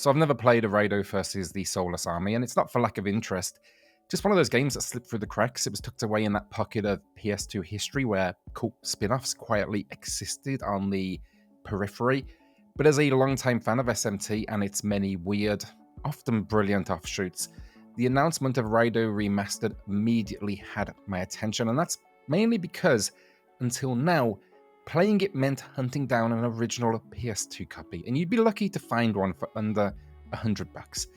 So I've never played a Raidou versus the Soulless Army, and it's not for lack of interest. Just one of those games that slipped through the cracks. It was tucked away in that pocket of PS2 history where cool spin-offs quietly existed on the periphery. But as a long-time fan of SMT and its many weird, often brilliant offshoots, the announcement of RAIDOU Remastered immediately had my attention, and that's mainly because, until now, playing it meant hunting down an original PS2 copy, and you'd be lucky to find one for under $100. So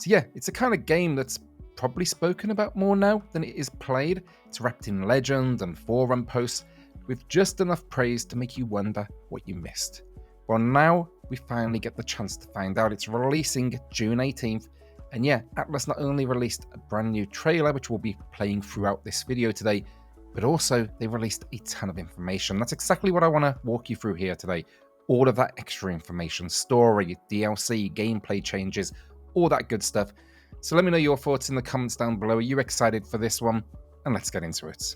yeah, it's a kind of game that's probably spoken about more now than it is played. It's wrapped in legend and forum posts, with just enough praise to make you wonder what you missed. Well, now we finally get the chance to find out. It's releasing June 18th, and yeah, Atlus not only released a brand new trailer, which we'll be playing throughout this video today, but also they released a ton of information. That's exactly what I want to walk you through here today. All of that extra information, story, DLC, gameplay changes, all that good stuff. So let me know your thoughts in the comments down below. Are you excited for this one? And let's get into it.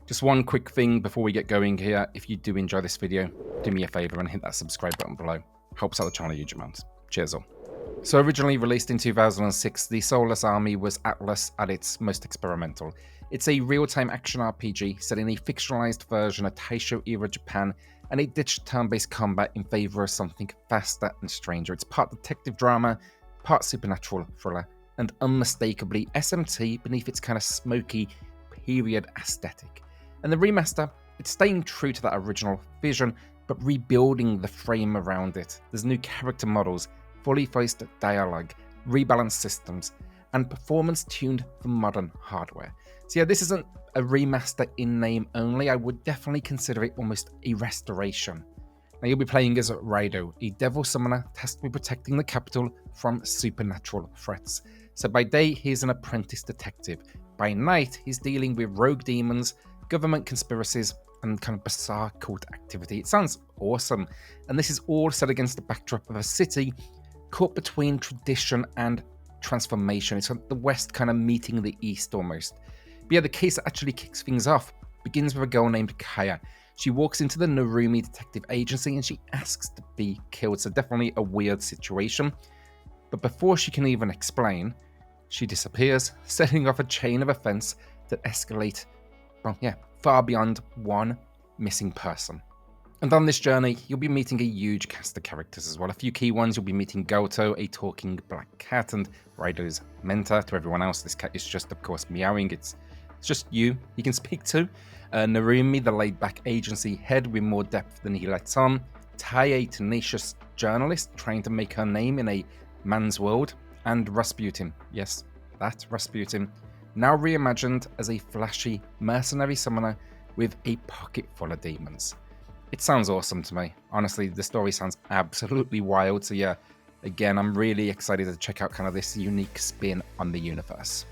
Just one quick thing before we get going here. If you do enjoy this video, do me a favor and hit that subscribe button below. Helps out the channel a huge amount. Cheers all. So originally released in 2006, the Soulless Army was Atlus at its most experimental. It's a real-time action RPG set in a fictionalized version of Taisho-era Japan, and it ditched turn-based combat in favor of something faster and stranger. It's part detective drama, part supernatural thriller, and unmistakably SMT beneath its kind of smoky period aesthetic. And the remaster, it's staying true to that original vision, but rebuilding the frame around it. There's new character models, fully voiced dialogue, rebalanced systems, and performance tuned for modern hardware. So yeah, this isn't a remaster in name only. I would definitely consider it almost a restoration. Now you'll be playing as Raidou, a devil summoner tasked with protecting the capital from supernatural threats. So by day, he's an apprentice detective. By night, he's dealing with rogue demons, government conspiracies, and kind of bizarre cult activity. It sounds awesome. And this is all set against the backdrop of a city caught between tradition and transformation. It's the West kind of meeting the East almost. But yeah, the case that actually kicks things off begins with a girl named Kaya. She walks into the Narumi Detective Agency and she asks to be killed. So definitely a weird situation. But before she can even explain, she disappears, setting off a chain of events that escalate, well, yeah, far beyond one missing person. And on this journey, you'll be meeting a huge cast of characters as well. A few key ones, you'll be meeting Goto, a talking black cat, and Raidou's mentor. To everyone else, this cat is just, of course, meowing. It's just you can speak to. Narumi, the laid-back agency head with more depth than he lets on. Tai, a tenacious journalist trying to make her name in a man's world. And Rasputin, yes, that Rasputin, now reimagined as a flashy mercenary summoner with a pocket full of demons. It sounds awesome to me. Honestly, the story sounds absolutely wild. So yeah, again, I'm really excited to check out kind of this unique spin on the universe.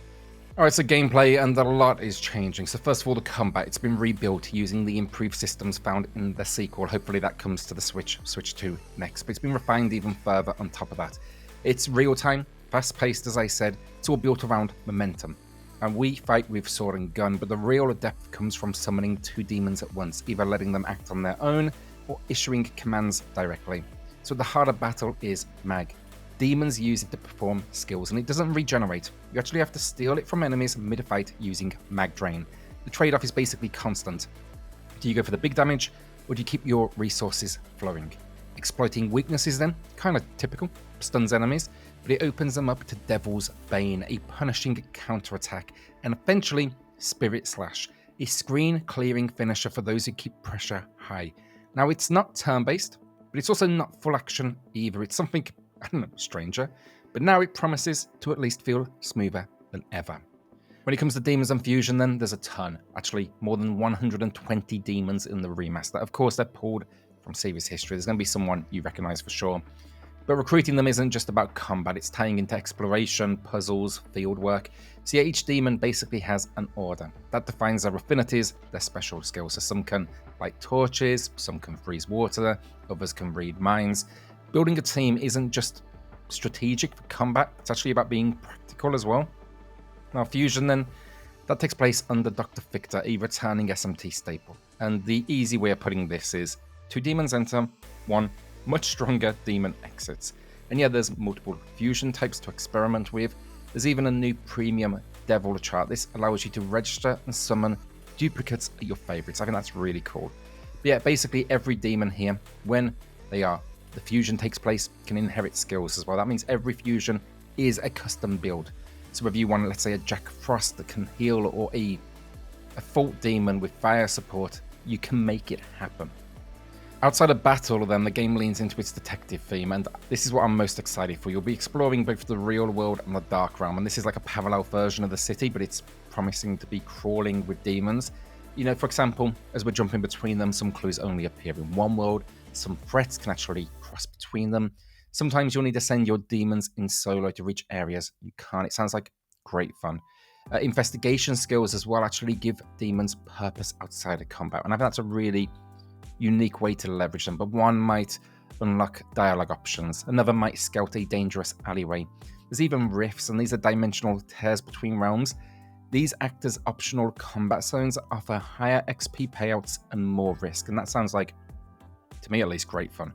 Alright, so gameplay, and a lot is changing. So first of all, the combat. It's been rebuilt using the improved systems found in the sequel. Hopefully that comes to the Switch 2 next. But it's been refined even further on top of that. It's real-time, fast-paced, as I said. It's all built around momentum. And we fight with sword and gun, but the real depth comes from summoning two demons at once, either letting them act on their own or issuing commands directly. So the harder battle is mag. Demons use it to perform skills, and it doesn't regenerate. You actually have to steal it from enemies mid-fight using mag drain. The trade-off is basically constant. Do you go for the big damage, or do you keep your resources flowing? Exploiting weaknesses then, kind of typical, stuns enemies, but it opens them up to Devil's Bane, a punishing counterattack, and eventually Spirit Slash, a screen-clearing finisher for those who keep pressure high. Now, it's not turn-based, but it's also not full action either. It's something, I don't know, stranger, but now it promises to at least feel smoother than ever. When it comes to demons and fusion, then there's a ton. Actually, more than 120 demons in the remaster. Of course, they're pulled from series history. There's going to be someone you recognize for sure. But recruiting them isn't just about combat, it's tying into exploration, puzzles, field work. So yeah, each demon basically has an order. That defines their affinities, their special skills. So some can light torches, some can freeze water, others can read minds. Building a team isn't just strategic for combat, it's actually about being practical as well. Now fusion then, that takes place under Dr. Victor, a returning SMT staple. And the easy way of putting this is, two demons enter, one much stronger demon exits. And yeah, there's multiple fusion types to experiment with. There's even a new premium devil chart. This allows you to register and summon duplicates of your favorites. I think that's really cool. But yeah, basically every demon here, when the fusion takes place, can inherit skills as well. That means every fusion is a custom build. So if you want, let's say, a Jack Frost that can heal, or a Fault Demon with fire support, you can make it happen. Outside of battle, then, the game leans into its detective theme, and this is what I'm most excited for. You'll be exploring both the real world and the dark realm, and this is like a parallel version of the city, but it's promising to be crawling with demons. You know, for example, as we're jumping between them, some clues only appear in one world, some threats can actually cross between them. Sometimes you'll need to send your demons in solo to reach areas you can't. It sounds like great fun. Investigation skills as well actually give demons purpose outside of combat, and I think that's a really unique way to leverage them. But one might unlock dialogue options, another might scout a dangerous alleyway. There's even rifts, and these are dimensional tears between realms. These act as optional combat zones that offer higher XP payouts and more risk, and that sounds like, to me at least, great fun.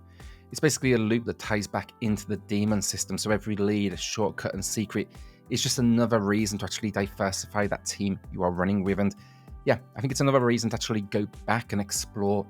It's basically a loop that ties back into the demon system, so every lead, shortcut, and secret is just another reason to actually diversify that team you are running with. And yeah, I think it's another reason to actually go back and explore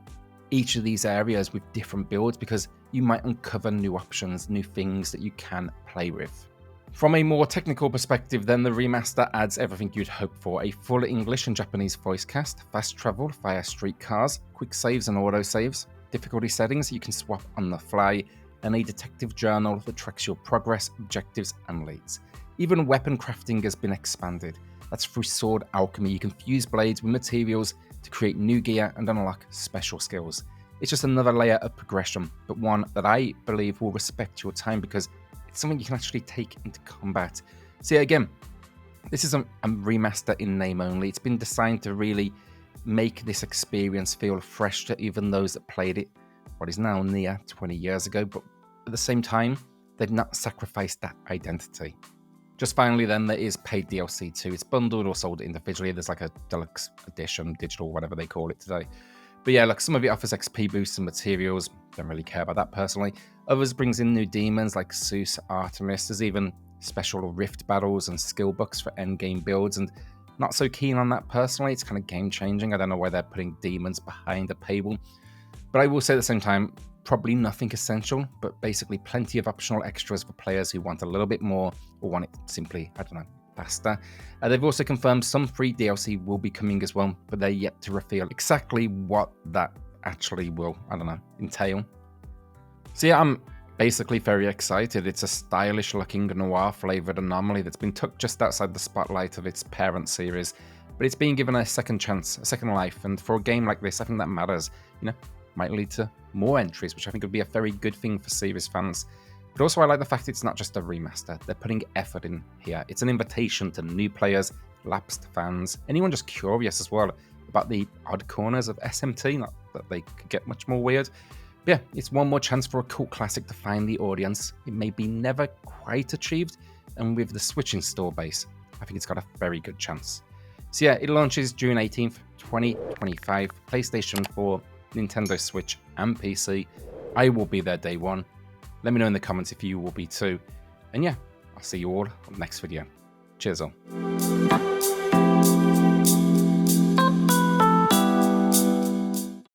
each of these areas with different builds, because you might uncover new options, new things that you can play with. From a more technical perspective, then, the remaster adds everything you'd hope for: a full English and Japanese voice cast, fast travel via streetcars, quick saves and autosaves, difficulty settings you can swap on the fly, and a detective journal that tracks your progress, objectives, and leads. Even weapon crafting has been expanded. That's through sword alchemy. You can fuse blades with materials to create new gear and unlock special skills. It's just another layer of progression, but one that I believe will respect your time, because it's something you can actually take into combat. So yeah, again, this is a remaster in name only. It's been designed to really make this experience feel fresh to even those that played it what is now near 20 years ago, but at the same time, they've not sacrificed that identity. Just finally then, there is paid DLC too. It's bundled or sold individually. There's like a deluxe edition, digital, whatever they call it today. But yeah, look, some of it offers XP boosts and materials. Don't really care about that personally. Others brings in new demons like Zeus, Artemis. There's even special rift battles and skill books for endgame builds, and not so keen on that personally. It's kind of game changing. I don't know why they're putting demons behind a paywall. But I will say at the same time, probably nothing essential, but basically plenty of optional extras for players who want a little bit more or want it simply, I don't know, faster. They've also confirmed some free DLC will be coming as well, but they're yet to reveal exactly what that actually will, I don't know, entail. So yeah, I'm basically very excited. It's a stylish looking noir flavored anomaly that's been tucked just outside the spotlight of its parent series, but it's being given a second chance, a second life, and for a game like this, I think that matters. You know, might lead to more entries, which I think would be a very good thing for series fans. But also I like the fact it's not just a remaster. They're putting effort in here. It's an invitation to new players, lapsed fans, anyone just curious as well about the odd corners of SMT, not that they could get much more weird. But yeah, it's one more chance for a cult classic to find the audience it may be never quite achieved, and with the Switch install base, I think it's got a very good chance. So yeah, it launches June 18th, 2025, PlayStation 4, Nintendo Switch, and PC. I will be there day one. Let me know in the comments if you will be too. And yeah, I'll see you all on the next video. Cheers all.